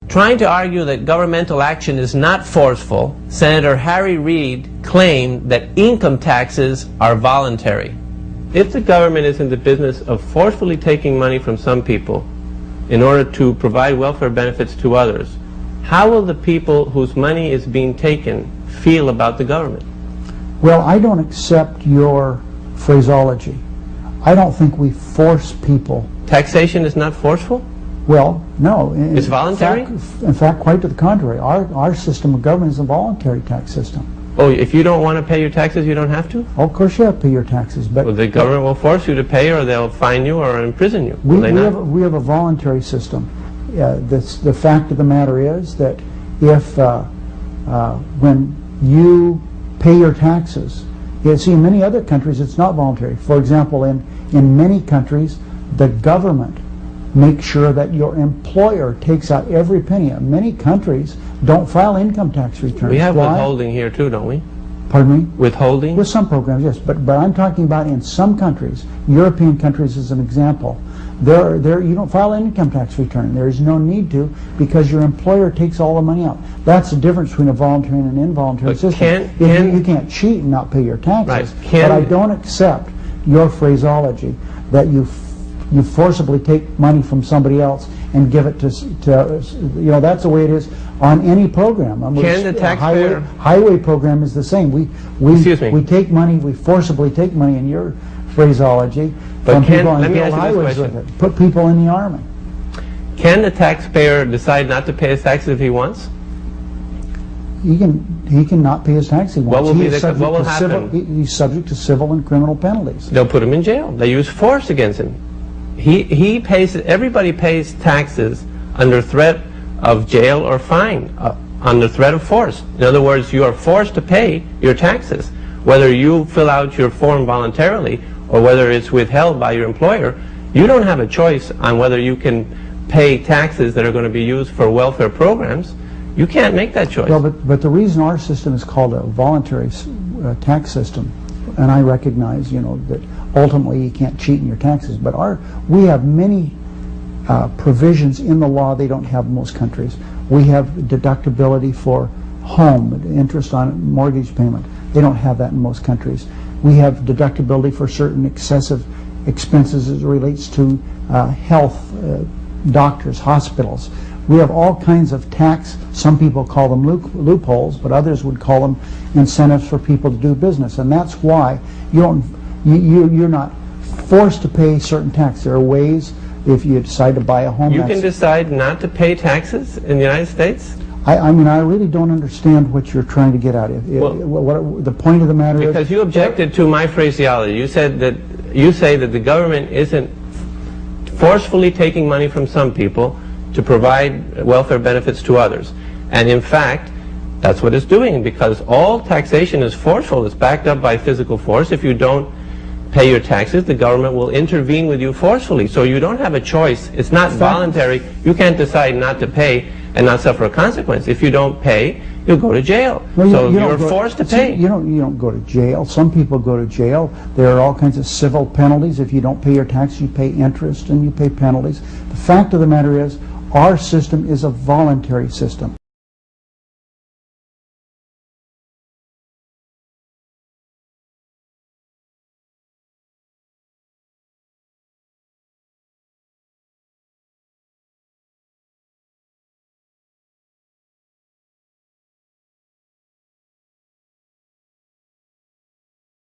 trying to argue that governmental action is not forceful, Senator Harry Reid claimed that income taxes are voluntary. If the government is in the business of forcefully taking money from some people in order to provide welfare benefits to others, how will the people whose money is being taken feel about the government? Well, I don't accept your phraseology. I don't think we force people. Taxation is not forceful? Well, no. It's voluntary? In fact, quite to the contrary. Our system of government is a voluntary tax system. Oh, if you don't want to pay your taxes, you don't have to? Oh, of course you have to pay your taxes. But well, the government will force you to pay, or they'll fine you or imprison you. We have a voluntary system. The fact of the matter is that if when you pay your taxes, see, in many other countries it's not voluntary. For example, in many countries, the government makes sure that your employer takes out every penny. Many countries don't file income tax returns. We have withholding here too, don't we? Pardon me? Withholding? With some programs, yes. But I'm talking about in some countries, European countries as an example, you don't file an income tax return. There is no need to, because your employer takes all the money out. That's the difference between a voluntary and an involuntary system. You can't cheat and not pay your taxes. Right. But I don't accept your phraseology that you forcibly take money from somebody else and give it to that's the way it is on any program. Can the taxpayer? Highway program is the same. We take money, we forcibly take money in your phraseology from people and build highways with it. Put people in the army. Can the taxpayer decide not to pay his taxes if he wants? He can not pay his taxes. What will happen? He's subject to civil and criminal penalties. They'll put him in jail. They use force against him. He pays. Everybody pays taxes under threat of jail or fine, under threat of force. In other words, you are forced to pay your taxes, whether you fill out your form voluntarily or whether it's withheld by your employer. You don't have a choice on whether you can pay taxes that are going to be used for welfare programs. You can't make that choice. Well, but the reason our system is called a voluntary tax system, and I recognize, that ultimately you can't cheat in your taxes, but we have many provisions in the law they don't have in most countries. We have deductibility for home, interest on mortgage payment. They don't have that in most countries. We have deductibility for certain excessive expenses as it relates to health, doctors, hospitals. We have all kinds of tax, some people call them loopholes, but others would call them incentives for people to do business. And that's why you're not forced to pay certain tax. There are ways, if you decide to buy a home. You can decide not to pay taxes in the United States? I mean, I really don't understand what you're trying to get at. What the point of the matter is... Because you objected to my phraseology. You say that the government isn't forcefully taking money from some people to provide welfare benefits to others. And in fact, that's what it's doing, because all taxation is forceful. It's backed up by physical force. If you don't pay your taxes, the government will intervene with you forcefully. So you don't have a choice. It's not voluntary. You can't decide not to pay and not suffer a consequence. If you don't pay, you'll go to jail. Well, so you're forced to pay. You don't go to jail. Some people go to jail. There are all kinds of civil penalties. If you don't pay your taxes, you pay interest and you pay penalties. The fact of the matter is, our system is a voluntary system.